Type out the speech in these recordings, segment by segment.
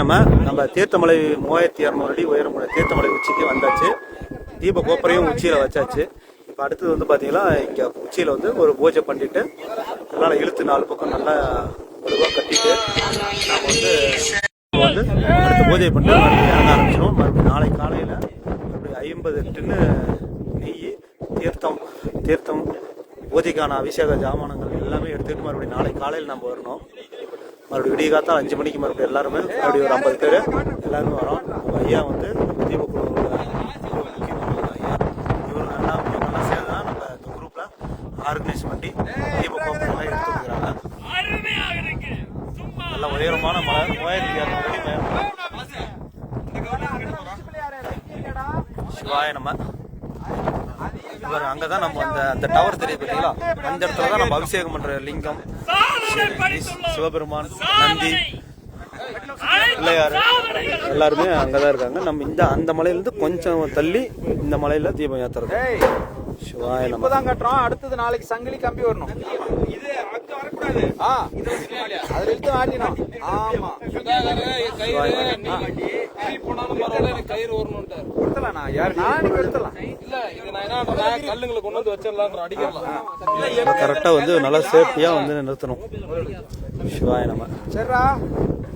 நம்ம தீர்த்தமலை 3200 அடி உயரமுள்ள தீர்த்தமலை உச்சிக்கு வந்தாச்சு. தீப கோப்பரையும் உச்சியில வச்சாச்சு. இப்போ அடுத்தது வந்து பாத்தீங்கன்னா இங்க உச்சியில வந்து ஒரு பூஜை பண்ணிட்டு நல்லா இழுத்து 4 பக்கம் நல்லா பொதுவாக கட்டிட்டு நாம வந்து அடுத்த பூஜை பண்ணிட்டு மறுபடியும் இறங்க ஆரம்பிச்சிடும். மறுபடியும் நாளை காலையில 50 டன்னு நெய் தீர்த்தம் பூஜைக்கான அபிஷேக ஜாமானங்கள் எல்லாமே எடுத்துக்கிட்டு மறுபடியும் நாளை காலையில் நம்ம வரணும். மறுபடியும் விடிய காத்தால் 5 மணிக்கு மறுபடியும் எல்லாருமே மறுபடியும் ஒரு 50 பேர் எல்லாருமே வரோம். ஐயா வந்து தீபக்குழு ஐயா இவங்கெல்லாம் சேர்ந்து தான் நம்ம இந்த குரூப்ல ஆர்கனைஸ் பண்ணி தீபக்குழு எடுத்து கொடுக்குறாங்க. நல்ல உயரமான மலை 3200 அடி சிவாய நம்ம அங்கதான் நம்ம அந்த டவர் தெரியுது பார்த்தீங்களா, அந்த இடத்துல தான் நம்ம அபிஷேகம் பண்ற லிங்கம் சிவபெருமான் நந்தி பிள்ளையாரு எல்லாருமே அங்கதான் இருக்காங்க. நம்ம அந்த மலையிலிருந்து கொஞ்சம் தள்ளி இந்த மலையில தீபம் ஏத்துறது. சிவாய நம்ம தான் கட்டுறோம். அடுத்தது நாளைக்கு சங்கிலி கம்பி வரணும். இது அங்க வரக்கூடாது. அதுல இழுத்து ஆட்டினோம். ஆமா போனாலும் பரவாயில்ல, எனக்கு கயிறு வரணும்ட்டார். கொடுத்தலாம் நான் யாரு நான் கொடுத்தலாம் இல்ல. இது நான் என்ன கல்லுங்களை கொண்டு வந்து வச்சிடலாம் அடிக்கலாம். கரெக்டா வந்து நல்லா சேஃப்டியா வந்து நிறுத்தணும். சிவாய நம்ம சரிடா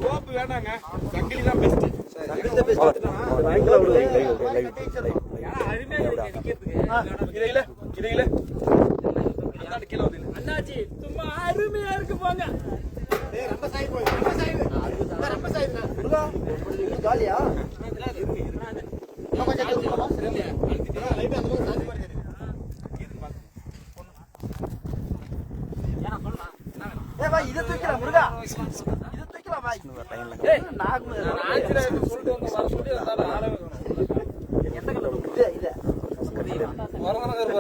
கோப்பு வேணாங்க, சங்கிலி தான் பெஸ்ட். அருமையா இருக்கு போங்க. இதை தூக்கலாம் முருகா, இதை தூக்கலாம்.